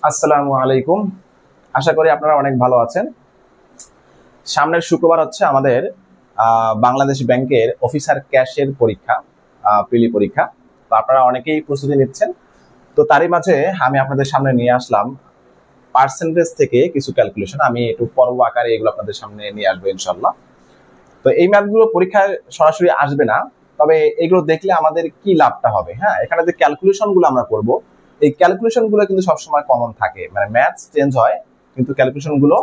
আসসালামু আলাইকুম। আশা করি আপনারা অনেক ভালো আছেন। সামনের শুক্রবার হচ্ছে আমাদের বাংলাদেশ ব্যাংকের অফিসার ক্যাশের পরীক্ষা, প্রিলি পরীক্ষা। তো আপনারা অনেকেই প্রস্তুতি নিচ্ছেন। তো তারই মাঝে আমি আপনাদের সামনে নিয়ে আসলাম পার্সেন্টেজ থেকে কিছু ক্যালকুলেশন। আমি একটু পর্ব আকারে এগুলো আপনাদের সামনে নিয়ে আসবো ইনশাল্লাহ। তো এই ম্যাথগুলো পরীক্ষায় সরাসরি আসবে না, তবে এগুলো দেখলে আমাদের কি লাভটা হবে। হ্যাঁ, এখানে যে ক্যালকুলেশন গুলো আমরা করবো, এই ক্যালকুলেশন গুলো কিন্তু সবসময় কমন থাকে। মানে ম্যাথস চেঞ্জ হয় কিন্তু ক্যালকুলেশন গুলো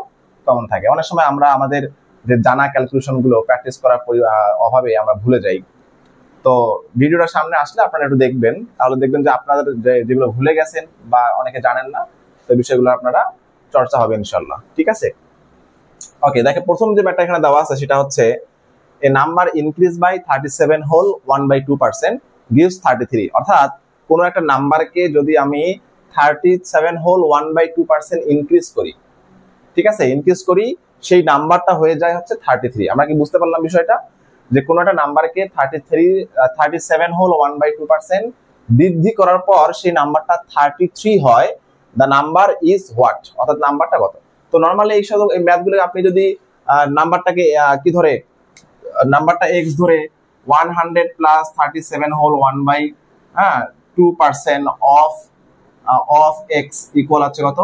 কমন থাকে। অনেক সময় আমরা আমাদের যে জানা ক্যালকুলেশন গুলো প্র্যাকটিস করার অভাবে আমরা ভুলে যাই। তো ভিডিওটা সামনে আসলে আপনারা একটু দেখবেন, তাহলে দেখবেন যে আপনাদের যেগুলো ভুলে গেছেন বা অনেকে জানেন না, তো বিষয়গুলো আপনারা চর্চা হবে ইনশাল্লাহ। ঠিক আছে, ওকে। দেখেন, প্রথম যে ম্যাথটা এখানে দেওয়া আছে সেটা হচ্ছে a number increase by 37 whole 1/2% gives 33। অর্থাৎ কোন একটা নাম্বারকে যদি আমি 37 whole 1/2% ইনক্রিজ করি, ঠিক আছে, ইনক্রিজ করি, সেই নাম্বারটা হয়ে যায় হচ্ছে 33। আমরা কি বুঝতে পারলাম বিষয়টা? যে কোন একটা নাম্বারকে 37 whole 1/2% বৃদ্ধি করার পর সেই নাম্বারটা 33 হয়, দ্য নাম্বার ইজ হোয়াট, অর্থাৎ নাম্বারটা কত। তো নর্মালি এই ম্যাথগুলো আপনি যদি নাম্বারটাকে কি ধরে, নাম্বারটা x ধরে 100 plus 37 whole 1/2% of x equal আছে কত,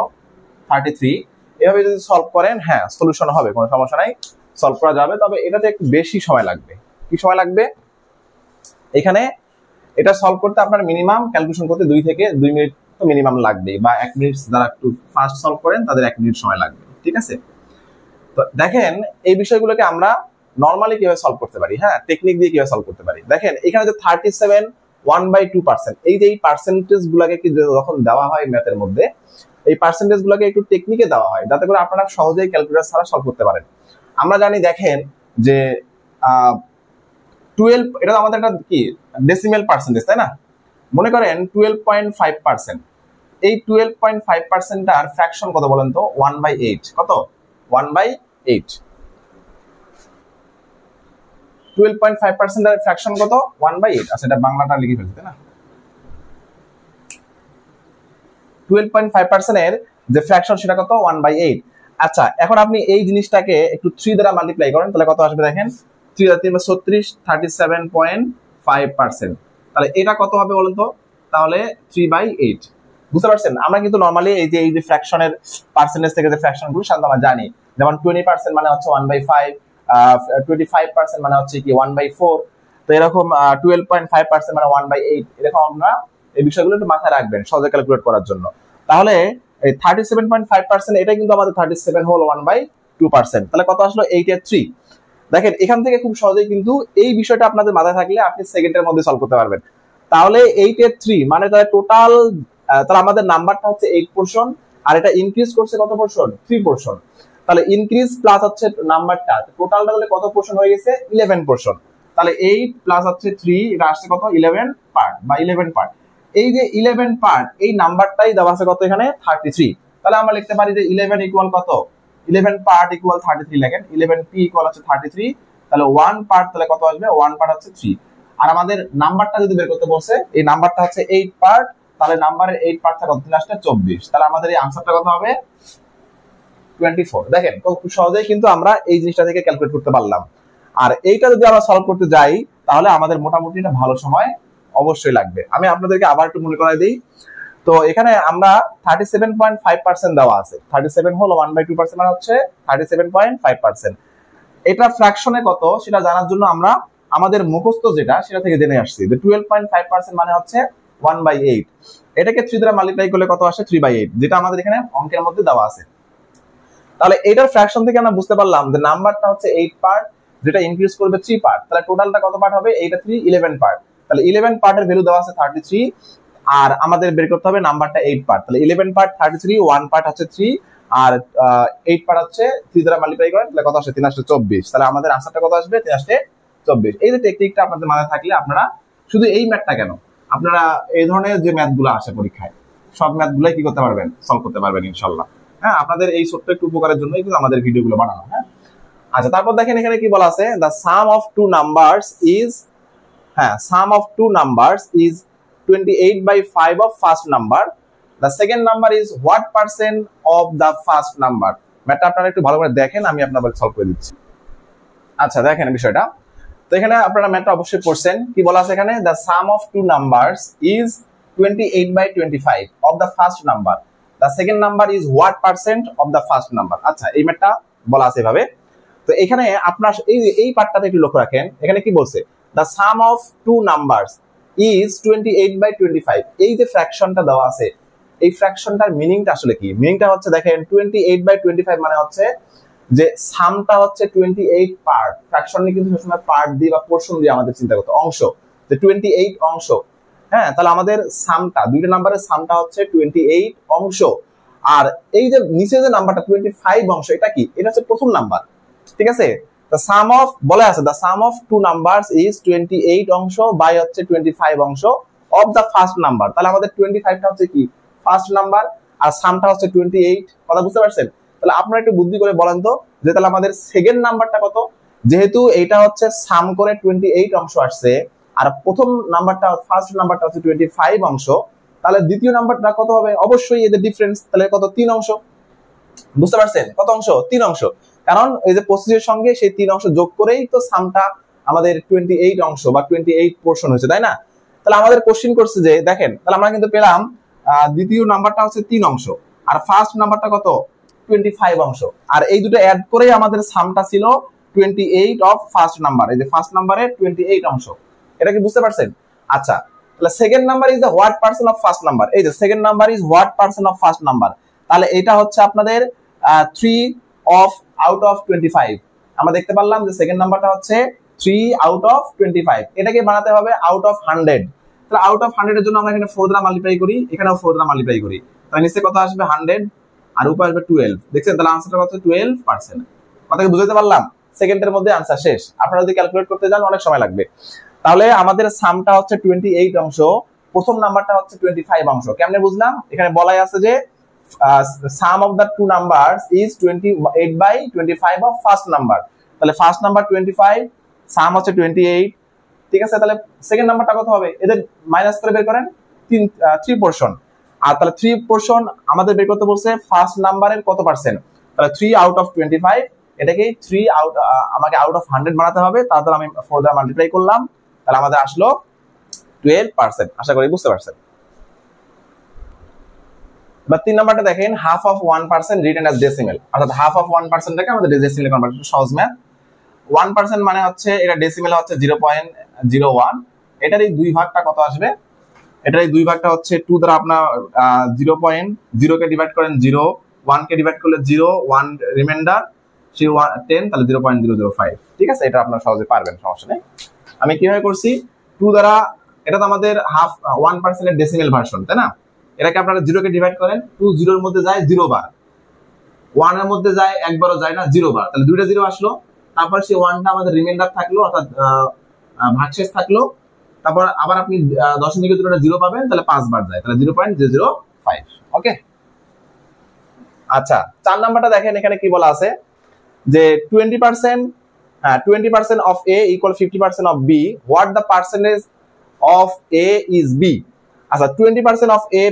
33। এভাবে যদি সলভ করেন, হ্যাঁ, সলিউশন হবে, কোনো সমস্যা নাই, সলভ করা যাবে। তবে এটাতে একটু বেশি সময় লাগবে। কি সময় লাগবে এখানে? এটা সলভ করতে আপনার মিনিমাম ক্যালকুলেশন করতে 2 থেকে 2 মিনিট তো মিনিমাম লাগবে, বা 1 মিনিট যারা একটু ফাস্ট সলভ করেন তাদের 1 মিনিট সময় লাগবে। ঠিক আছে, তো দেখেন এই বিষয়গুলোকে আমরা নরমালি কিভাবে সলভ করতে পারি। হ্যাঁ, টেকনিক দিয়ে কিভাবে সলভ করতে পারি। দেখেন এখানে যে 37 1/2%, এই যে এই পার্সেন্টেজ গুলাকে কি যখন দেওয়া হয় ম্যাথের মধ্যে, এই পার্সেন্টেজ গুলাকে একটু টেকনিকে দেওয়া হয় যাতে করে আপনারা সহজেই ক্যালকুলেটর ছাড়া সলভ করতে পারেন। আমরা জানি, দেখেন যে 12, এটা তো আমাদের একটা কি ডেসিমেল পার্সেন্টেজ, তাই না? মনে করেন 12.5%, এই 12.5%টার ফ্র্যাকশন কত বলেন তো? 1/8। কত? 1/8। 12.5% এর ফ্র্যাকশন কত? 1/8। আচ্ছা, এটা বাংলাটা লিখে ফেলছি, তাই না? 12.5% এর যে ফ্র্যাকশন সেটা কত? 1/8। আচ্ছা, এখন আপনি এই জিনিসটাকে একটু 3 দ্বারা মাল্টিপ্লাই করেন, তাহলে কত আসবে দেখেন? 3 দ্বারা 3 36, 37.5%। তাহলে এটা কত হবে বলেন তো? তাহলে 3/8। বুঝতে পারছেন? আমরা কিন্তু নরমালি এই যে ফ্র্যাকশনের পার্সেন্টেজ থেকে যে ফ্র্যাকশন গুলো সাধারণত আমরা জানি, যেমন 20% মানে হচ্ছে 1/5, 25% মানে হচ্ছে কি 1/4। তো এরকম 12.5% মানে 1/8। এরকম আমরা এই বিষয়গুলো একটু মাথায় রাখবেন সহজে ক্যালকুলেট করার জন্য। তাহলে এই 37.5% এটা কিন্তু আমাদের 37 হোল 1/2%। তাহলে কত আসলো? 8/3। দেখেন এখান থেকে খুব সহজেই কিন্তু এই বিষয়টা আপনাদের মাথায় থাকলে আপনি সেকেন্ডের মধ্যে সলভ করতে পারবেন। তাহলে 8/3 মানে তাহলে টোটাল, তাহলে আমাদের নাম্বারটা হচ্ছে 8 পোরশন, আর এটা ইনক্রিজ করছে কত পোরশন? 3 পোরশন। তাহলে ইনক্রিজ প্লাস হচ্ছে নাম্বারটা, টোটালটা তাহলে কত পোরশন হয়ে গেছে? 11 পোরশন। তাহলে 8 প্লাস হচ্ছে 3, এটা আসছে কত? 11 পার্ট বা 11 পার্ট। এই যে 11 পার্ট, এই নাম্বারটাই দেওয়া আছে কত এখানে? 33। তাহলে আমরা লিখতে পারি যে 11 ইকুয়াল কত? 11 পার্ট ইকুয়াল 33 লেখেন। 11 p ইকুয়াল হচ্ছে 33। তাহলে 1 পার্ট তাহলে কত আসবে? 1 পার্ট হচ্ছে 3। আর আমাদের নাম্বারটা যদি বের করতে বলছে, এই নাম্বারটা হচ্ছে 8 পার্ট, তাহলে নাম্বারের 8 পার্ট কত? 3 আসলে 24। তাহলে আমাদের এই আনসারটা কত হবে? 24। দেখেন খুব সহজেই কিন্তু আমরা এই জিনিসটা থেকে ক্যালকুলেট করতে পারলাম। আর এইটা যদি আমরা সলভ করতে যাই, তাহলে আমাদের মোটামুটি একটা ভালো সময় অবশ্যই লাগবে। আমি আপনাদেরকে আবার একটু মনে করাই দিই। তো এখানে আমরা 37.5% দেওয়া আছে। 37 হলো 1/2% মানে হচ্ছে 37.5%। এটা ফ্র্যাকশনে কত সেটা জানার জন্য আমরা আমাদের মুখস্থ যেটা সেটা থেকে জেনে আসছি যে 12.5% মানে হচ্ছে 1/8। এটাকে 3 দ্বারা মাল্টিপ্লাই করলে কত আসে? 3/8, যেটা আমাদের এখানে অঙ্কের মধ্যে দেওয়া আছে। তাহলে এটার ফ্র্যাকশন থেকে আমরা বুঝতে পারলাম যে নাম্বারটা হচ্ছে 8 পার্ট, যেটা ইনক্রিজ করবে 3 পার্ট। তাহলে টোটালটা কত পার্ট হবে? 8 আর 3 11 পার্ট। তাহলে 11 পার্টের ভ্যালু দেওয়া আছে 33, আর আমাদের বের করতে হবে নাম্বারটা 8 পার্ট। তাহলে 11 পার্ট 33, 1 পার্ট হচ্ছে 3, আর 8 পার্ট হচ্ছে 3 দ্বারা মাল্টিপ্লাই করেন, তাহলে কত আসে? 3 আসলে 24। তাহলে আমাদের আনসারটা কত আসবে? 3 আসলে 24। এই যে টেকনিকটা আপনাদের মাথায় থাকলে আপনারা শুধু এই ম্যাথটা কেন, আপনারা এই ধরনের যে ম্যাথগুলো আসে পরীক্ষায়, সব ম্যাথগুলোই কি করতে পারবেন? সলভ করতে পারবেন ইনশাআল্লাহ। হ্যাঁ, আপনাদের এই ছোট্ট একটু উপকারের জন্যই কিন্তু আমাদের ভিডিওগুলো বানানো। হ্যাঁ, আচ্ছা, তারপর দেখেন এখানে কি বলা আছে? the sum of two numbers is, হ্যাঁ, sum of two numbers is 28/5 of first number the second number is what percent of the first number. ম্যাথটা আপনারা একটু ভালো করে দেখেন, আমি আপনাদের সলভ করে দিচ্ছি। আচ্ছা দেখেন বিষয়টা, তো এখানে আপনারা ম্যাথটা অবশ্যই পড়ছেন। কি বলা আছে এখানে, the sum of two numbers is 28/25 of the first number, the second number is what percent of the first number. আচ্ছা এই ম্যাথটা বলা আছে এভাবে। তো এখানে আপনার এই পার্টটাতে একটু লক্ষ্য রাখেন, এখানে কি বলছে, the sum of two numbers is 28/25। এই যে ফ্র্যাকশনটা দেওয়া আছে, এই ফ্র্যাকশনটার মিনিংটা আসলে কি? মিনিংটা হচ্ছে দেখেন 28/25 মানে হচ্ছে যে সামটা হচ্ছে 28 পার্ট। ফ্র্যাকশন নিয়ে কিন্তু সবসময় পার্ট দিয়ে বা পোরশন দিয়ে আমাদের চিন্তা করতে, অংশ, যে 28 অংশ। হ্যাঁ, তাহলে আমাদের সামটা, দুইটা নাম্বারের সামটা হচ্ছে 28 অংশ। আর এই যে নিচে যে নাম্বারটা 25 অংশ, এটা কি? এটা হচ্ছে প্রথম নাম্বার, ঠিক আছে? দ্য সাম অফ বলা আছে, the sum of two numbers is 28 অংশ বাই হচ্ছে 25 অংশ অফ দ্য ফার্স্ট নাম্বার। তাহলে আমাদের 25টা হচ্ছে কি? ফার্স্ট নাম্বার, আর সামটা হচ্ছে 28। কথা বুঝতে পারছেন? তাহলে আপনারা একটু বুদ্ধি করে বলেন তো, যে তাহলে আমাদের সেকেন্ড নাম্বারটা কত? যেহেতু এইটা হচ্ছে সাম করে 28 অংশ আসছে, আর প্রথম নাম্বারটা, ফার্স্ট নাম্বারটা হচ্ছে 25 অংশ, তাহলে দ্বিতীয় নাম্বারটা কত হবে? অবশ্যই এদের ডিফারেন্স, তাহলে কত? 3 অংশ। বুঝতে পারছেন? কত অংশ? 3 অংশ। কারণ এই যে 25 সঙ্গে সেই 3 অংশ যোগ করেই তো সামটা আমাদের 28 অংশ বা 28 পোরশন হয়েছে, তাই না? তাহলে আমাদের কোশ্চেন করছে যে দেখেন, তাহলে আমরা কিন্তু পেলাম দ্বিতীয় নাম্বারটা হচ্ছে 3 অংশ, আর ফার্স্ট নাম্বারটা কত? 25 অংশ। আর এই দুটো অ্যাড করেই আমাদের সামটা ছিল 28 অফ ফার্স্ট নাম্বার। এই যে ফার্স্ট নাম্বারের 28 অংশ, এটা কি বুঝতে পারছেন? আচ্ছা, তাহলে second number is the what percent of first number. এই যে second number is what percent of first number, তাহলে এটা হচ্ছে আপনাদের 3 অফ আউট অফ 25। আমরা দেখতে পারলাম যে সেকেন্ড নাম্বারটা হচ্ছে 3 আউট অফ 25। এটাকে বানাতে হবে আউট অফ 100। তাহলে আউট অফ 100 এর জন্য আমরা এখানে 4 দ্বারা মাল্টিপ্লাই করি, এখানেও 4 দ্বারা মাল্টিপ্লাই করি। তাহলে নিচে কত আসবে? 100, আর উপরে আসবে 12। দেখছেন? তাহলে আনসারটা কত? 12%। কথাকে বুঝাতে পারলাম? সেকেন্ডের মধ্যে আনসার শেষ। আপনারা যদি ক্যালকুলেট করতে যান অনেক সময় লাগবে। তাহলে আমাদের সামটা হচ্ছে 28 অংশ, প্রথম নাম্বারটা হচ্ছে 25 অংশ। কেমনে বুঝলাম? এখানে বলাই আছে যে sum of the two numbers is 28/25 of first number। তাহলে ফার্স্ট নাম্বার 25, সাম হচ্ছে 28, ঠিক আছে? তাহলে সেকেন্ড নাম্বারটা কত হবে? এদের মাইনাস করে বের করেন, 3 পোরশন। আর তাহলে 3 পোরশন আমাদের বের করতে বলছে ফার্স্ট নাম্বারের কত পার্সেন্ট? তাহলে 3 আউট অফ 25, এটাকে 3 আউট, আমাকে আউট অফ 100 বানাতে হবে। তারপর আমি 4 দ্বারা মাল্টিপ্লাই করলাম, তাহলে আমাদের আসলো 12%। আশা করি বুঝতে পারছেন। বা 3 নাম্বারটা দেখেন, half of 1% written as decimal. অর্থাৎ হাফ অফ 1%টাকে আমাদের ডেসিমেলে কনভার্ট করতে সহজ ম্যাথ। 1% মানে হচ্ছে, এটা ডেসিমেলে হচ্ছে 0.01। এটার এই দুই ভাগটা কত আসবে? এটার এই দুই ভাগটা হচ্ছে 2 দ্বারা আপনার 0.0 কে ডিভাইড করেন 0, 1 কে ডিভাইড করলে 0, 1 রিমাইন্ডার, 10, তাহলে 0.005। ঠিক আছে? এটা আপনারা সহজে পারবেন, সমস্যা নেই। আমি কিভাবে করছি? 2 দ্বারা, এটা তো আমাদের হাফ 1% এর ডেসিমেল ভার্সন, তাই না? এটাকে আপনারা 0 কে ডিভাইড করেন, 2 0 এর মধ্যে যায় 0 বার, 1 এর মধ্যে যায় একবারও যায় না 0 বার, তাহলে দুইটা 0 আসলো। তারপর সেই 1টা আমাদের রিমাইন্ডার থাকলো, অর্থাৎ ভাগশেষ থাকলো। তারপর আবার আপনি দশমিকের জন্য 0 পাবেন, তাহলে 5 বার যায়, তাহলে 0.005। ওকে, আচ্ছা 4 নাম্বারটা দেখেন, এখানে কি বলা আছে যে 20% of A equal 50% of B, what the percentage of A is B। আচ্ছা 20% of A,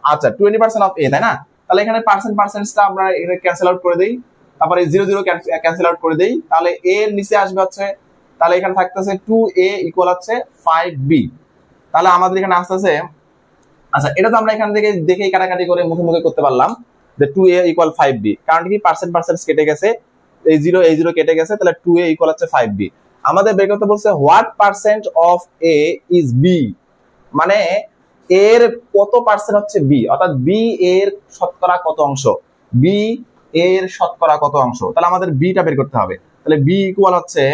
আচ্ছা 20% of A, তাই না? তাহলে এখানে পার্সেন্টটা আমরা এখানে ক্যান্সেল আউট করে দেই, তারপরে 0 0 ক্যান্সেল আউট করে দেই, তাহলে A এর নিচে আসবে হচ্ছে, তাহলে এখানে থাকতেছে 2A ইকুয়াল হচ্ছে 5B। তাহলে আমাদের এখানে আসতেছে, আচ্ছা এটা তো আমরা এখান থেকে দেখেই কাটাকাটি করে মুখে মুখে করতে পারলাম যে 2A ইকুয়াল 5B, কারণ কি পার্সেন্ট কেটে গেছে, এই 0 কেটে গেছে, তাহলে 2A ইকুয়াল হচ্ছে 5B। আমাদের বের করতে বলছে what percent of A is B, মানে এর কত পার্সেন্ট হচ্ছে B, অর্থাৎ B এর শতকরা কত অংশ, B এর শতকরা কত অংশ। তাহলে আমাদের B টা বের করতে হবে। তাহলে B ইকুয়াল হচ্ছে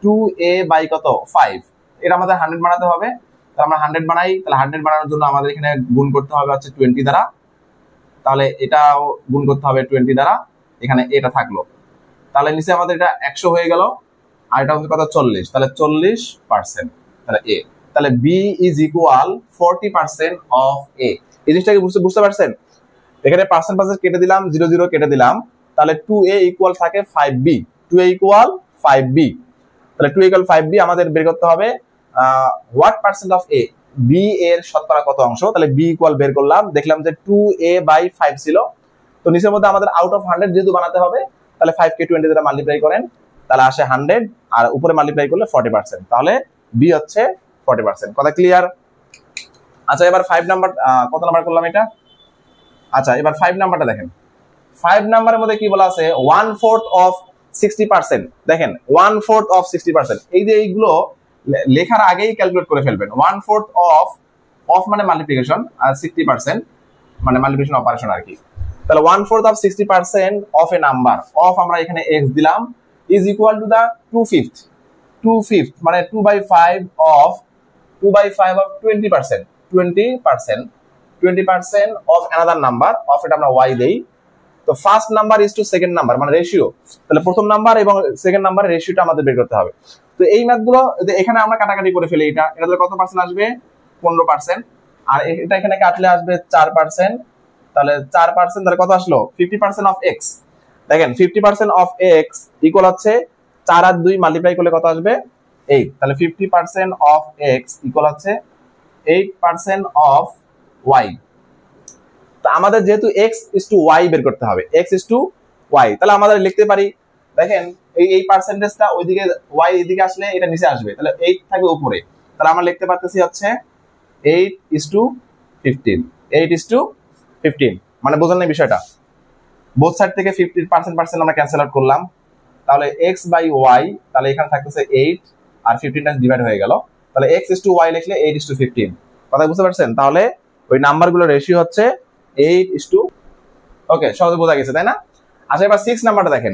2A বাই কত 5, এটা আমাদের 100 বানাতে হবে। তাহলে আমরা 100 বানাই, তাহলে 100 বানানোর জন্য আমাদের এখানে গুণ করতে হবে হচ্ছে 20 দ্বারা, তাহলে এটাও গুণ করতে হবে 20 দ্বারা, এখানে এটা থাকলো, তাহলে নিচে আমাদের এটা 100 হয়ে গেল, আর এটা হচ্ছে কত 40, তাহলে 40%, তাহলে A, তাহলে B is equal 40% of A। এই জিনিসটাকে বুঝতে পারছেন? এখানে পার্সেন্ট কেটে দিলাম, 0 0 কেটে দিলাম, তাহলে 2A ইকুয়াল থাকে 5B, 2A ইকুয়াল 5B, তাহলে 2 ইকুয়াল 5B আমাদের বের করতে হবে what percent of A। B এর শতকরা কত অংশ, তাহলে বি ইকুয়াল বের করলাম, দেখলাম যে 2a/5 ছিল। তো নিচের মধ্যে আমাদের আউট অফ 100 যেহেতু বানাতে হবে, তাহলে 5 কে 20 দ্বারা মাল্টিপ্লাই করেন, তাহলে আসে 100, আর উপরে মাল্টিপ্লাই করলে 40%, তাহলে বি হচ্ছে 40%। কথা ক্লিয়ার? আচ্ছা, এবার 5 নাম্বার, কত নাম্বার করলাম এটা? আচ্ছা, এবার 5 নাম্বারটা দেখেন। 5 নাম্বারের মধ্যে কি বলা আছে? 1/4 অফ 60%। দেখেন 1/4 অফ 60%, এই যে এইগুলো লেখার আগেই ক্যালকুলেট করে ফেলবেন। 1/4 অফ মানে মাল্টিপ্লিকেশন, আর 60% মানে মাল্টিপ্লিকেশন অপারেশন আর কি। তাহলে 1/4 of 60% of a number, of আমরা এখানে x দিলাম, ইজ ইকুয়াল টু দা 2/5 মানে 2/5 of 20%, 20% of another number, of এটা আমরা y দেই। তো first number is to second number মানে রেশিও, তাহলে প্রথম নাম্বার এবং সেকেন্ড নাম্বারের রেশিওটা আমাদের বের করতে হবে। তো এই ম্যাথগুলো এখানে আমরা কাটাকাটি করে ফেলি, এটা কত পার্সেন্ট আসবে? 15%, আর এটা এখানে কাটলে আসবে 4%, তাহলে 4%, তাহলে কত আসলো? 50% অফ x। দেখেন 50% অফ x ইকুয়াল হচ্ছে 4 আর 2 মাল্টিপ্লাই করলে কত আসবে? 8। তাহলে 50% অফ x ইকুয়াল হচ্ছে 8% অফ y। তো আমাদের যেহেতু x is to y বের করতে হবে, x is to y, তাহলে আমাদের লিখতে পারি, দেখেন এই পার্সেন্টেজটা ওইদিকে y এদিকে আসলে এটা নিচে আসবে, তাহলে 8 থাকবে উপরে, তাহলে আমরা লিখতে পারতেছি হচ্ছে 8:15 মানে বোঝেন না বিষয়টা? বোথ সাইড থেকে 50% আমরা ক্যান্সেল আউট করলাম, তাহলে x বাই y, তাহলে এখানে থাকতেছে 8 আর 15 টাইমস ডিভাইড হয়ে গেল, তাহলে x is to y লিখলে 8:15। কথা বুঝতে পারছেন? তাহলে ওই নাম্বারগুলোর রেশিও হচ্ছে 8:, ওকে, সহজে বোঝা গেছে তাই না? আচ্ছা, এবার 6 নাম্বারটা দেখেন।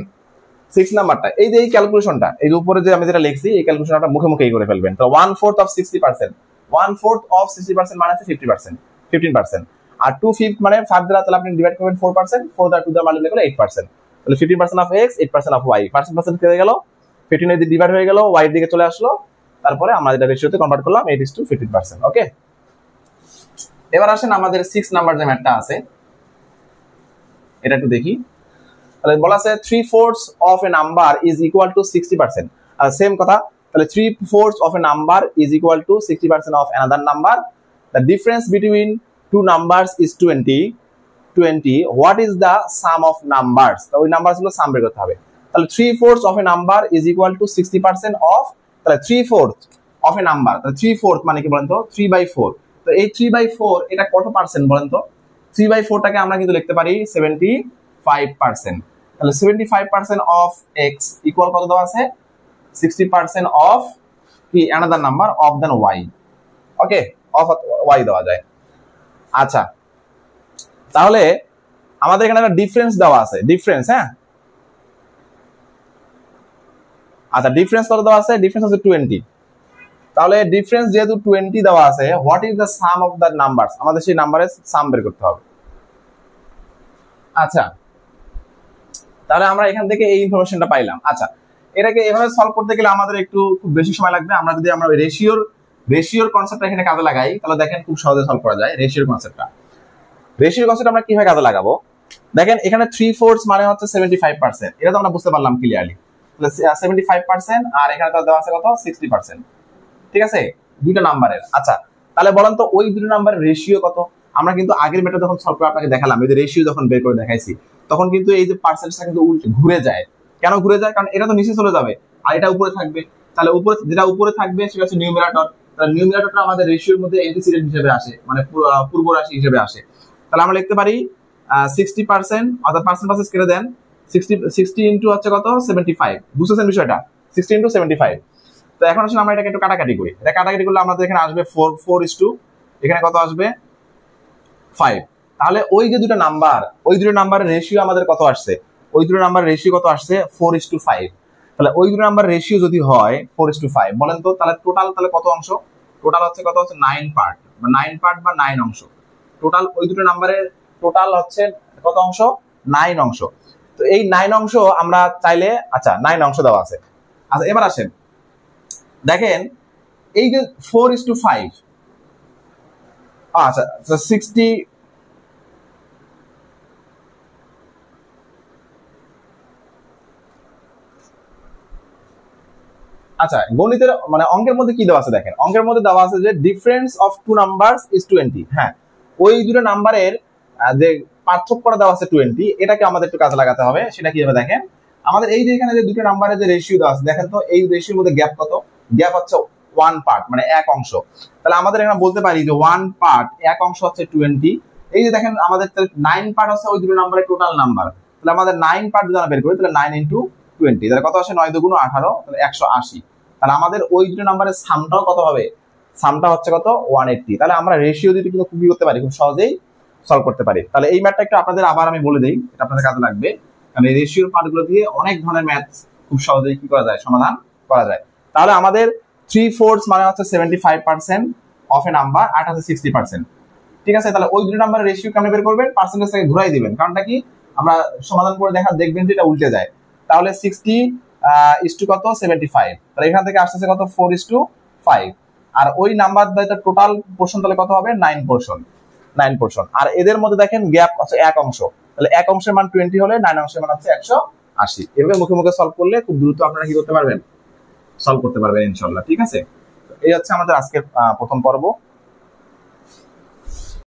6 নাম্বারটা এই যে এই ক্যালকুলেশনটা, এই যে উপরে যে আমি যেটা লিখছি, এই ক্যালকুলেশনটা মুখে মুখেই করে ফেলবেন। তো 1/4 অফ 60%, 1/4 অফ 60% মানে হচ্ছে 15%, আর 2/5 মানে 5 দ্বারা, তাহলে আপনি ডিভাইড করবেন 4%, 4 দ্বারা 2 দ্বারা মাল্টিপ্লাই করলে 8%, তাহলে 15% of x, 8% of y, percent কেটে গেল, 15 এর দিকে ডিভাইড হয়ে গেল, y এর দিকে চলে আসলো, তারপরে আমরা এটা রেশিওতে কনভার্ট করলাম 8:15%। ওকে, এবার আসেন আমাদের 6 নাম্বার যে ম্যাথটা আছে এটা একটু দেখি। তাহলে বলা আছে 3/4 of a number is equal to 60%, আর সেম কথা, তাহলে 3/4 of a number is equal to 60% of another number, the difference between two numbers is 20, what is the sum of numbers? তো ওই নাম্বারস গুলো সাম বের করতে হবে। তাহলে 3/4 of a number is equal to 60% of, তাহলে 3/4 অফ এ নাম্বার, তাহলে 3/4 মানে কি বলেন তো? 3/4। তো এই 3/4 এটা কত পার্সেন্ট বলেন তো? 3/4টাকে আমরা কিন্তু লিখতে পারি 75%, তাহলে 75% অফ x ইকুয়াল কত দেওয়া আছে? 60% অফ কি another number of then y। Okay, of y দেওয়া যায়। আচ্ছা, তাহলে আমাদের এখানে একটা ডিফারেন্স দেওয়া আছে, ডিফারেন্স, হ্যাঁ, আচ্ছা, ডিফারেন্স কত দেওয়া আছে? ডিফারেন্স হচ্ছে 20। তাহলে ডিফারেন্স যেহেতু 20 দেওয়া আছে, what is the sum of the numbers? আমাদের সেই নাম্বারের সাম বের করতে হবে। আচ্ছা, তাহলে আমরা এখান থেকে এই ইনফরমেশনটা পাইলাম। আচ্ছা, এটাকে এভাবে সলভ করতে গেলে আমাদের একটু খুব বেশি সময় লাগবে। আমরা যদি আমরা রেশিওর কনসেপ্টটা এখানে কাজে লাগাই, তাহলে দেখেন খুব সহজে সলভ করা যায়। রেশিওর কনসেপ্ট আমরা কিভাবে কাজে লাগাবো? দেখেন এখানে 3/4 মানে হচ্ছে 75%, এটা তো আমরা বুঝতে পারলাম ক্লিয়ারলি। তাহলে 75% আর এখানে তো দেওয়া আছে কত? 60%। ঠিক আছে, দুইটা নাম্বারের। আচ্ছা, তাহলে বলেন তো ওই দুটো নাম্বারের রেশিও কত? আমরা কিন্তু আগের মেথড যখন সলভ করে আপনাকে দেখালাম, এই যে রেশিও যখন বের করে দেখাইছি, তখন কিন্তু এই যে পার্সেন্টেজটা কিন্তু উল্টে ঘুরে যায়। কেন ঘুরে যায়? কারণ এটা তো নিচে চলে যাবে আর এটা উপরে থাকবে। তাহলে উপরে যেটা উপরে থাকবে সেটা হচ্ছে নিউমেরাটর, তাহলে নিউমেরাটরটা আমাদের রেশিওর মধ্যে অ্যান্টিসিডেন্ট হিসেবে আসে, মানে পূর্ব রাশি হিসেবে আসে। তাহলে আমরা লিখতে পারি 60%, অর্থাৎ পার্সেন্টেজ কেটে দেন 60 ইন্টু হচ্ছে কত? 75। বুঝতেছেন বিষয়টা? 60 ইন্টু 75। তো এখন আসলে আমরা এটাকে একটু কাটাকাটি করি। এটা কাটাকাটি করলে আমাদের এখানে আসবে 4:4, এখানে কত আসবে? 5। তাহলে ওই যে দুটো নাম্বার, ওই দুটো নাম্বারের রেশিও আমাদের কত আসছে? ওই দুটো নাম্বারের রেশিও কত আসছে? 4:5। তাহলে ওই দুটো নাম্বারের রেশিও যদি হয় 4:5, বলেন তো তাহলে টোটাল তাহলে কত অংশ? টোটাল হচ্ছে কত? হচ্ছে 9 পার্ট বা 9 অংশ। টোটাল ওই দুটো নাম্বারের টোটাল হচ্ছে কত অংশ? 9 অংশ। তো এই 9 অংশ আমরা চাইলে, আচ্ছা 9 অংশ দেওয়া আছে। আচ্ছা, এবার আসেন দেখেন এই যে 4:5, আচ্ছা 60, আচ্ছা, গণিতের মানে অঙ্কের মধ্যে কি দেওয়া আছে দেখেন, অঙ্কের মধ্যে দেওয়া আছে যে difference of two numbers is 20। হ্যাঁ, ওই দুটো নাম্বারের যে পার্থক্যটা দেওয়া আছে 20, এটাকে আমাদের একটু কাজে লাগাতে হবে। সেটা কি হবে দেখেন, আমাদের এই যে এখানে যে দুটো নাম্বারের যে রেশিও দেওয়া আছে দেখেন তো, এই রেশিওর মধ্যে গ্যাপ কত? গ্যাপ হচ্ছে 1 পার্ট, মানে এক অংশ। তাহলে আমাদের এখানে বলতে পারি যে 1 পার্ট, এক অংশ হচ্ছে 20। এই যে দেখেন আমাদের 9 পার্ট হচ্ছে ওই দুটো নাম্বারের টোটাল নাম্বার। তাহলে আমাদের 9 পার্ট যদি আমরা বের করি, তাহলে 9 ইন্টু 20, তাহলে কত আসে? 9 দুগুণ 18, তাহলে 180। তাহলে আমাদের ওই দুটো নাম্বারের সামটাও কত হবে? সামটা হচ্ছে কত? 180। তাহলে আমরা রেশিও দিতে কিন্তু খুবই করতে পারি, খুব সহজেই সলভ করতে পারি। তাহলে এই ম্যাথটা একটু আপনাদের আবার আমি বলে দিই, এটা আপনাদের কাজে লাগবে। কারণ এই রেশিওর পার্টগুলো দিয়ে অনেক ধরনের ম্যাথ খুব সহজেই কি করা যায়? সমাধান করা যায়। তাহলে আমাদের 3/4 মানে হচ্ছে 75% অফ এ নাম্বার, আর হচ্ছে 60%। ঠিক আছে, তাহলে ওই দুটো নাম্বারের রেশিও কেমন বের করবেন? পার্সেন্টেজ থেকে ঘুরাই দিবেন। কারণটা কি? আমরা সমাধান করে দেখবেন যে এটা উল্টে যায়। তাহলে 60 ইস টু কত? 75। তাহলে এখান থেকে আসতেছে কত? 4:5। আর ওই নাম্বার টোটাল পোর্শন তাহলে কত হবে? 9%। আর এদের মধ্যে দেখেন গ্যাপ আছে এক অংশ। তাহলে এক অংশের মান 20 হলে 9 অংশের মান হচ্ছে 180। এভাবে মুখে মুখে সলভ করলে খুব দ্রুত আপনারা কি করতে পারবেন? সলভ করতে পারবেন ইনশাআল্লাহ। ঠিক আছে, এই হচ্ছে আমাদের আজকের প্রথম পর্ব।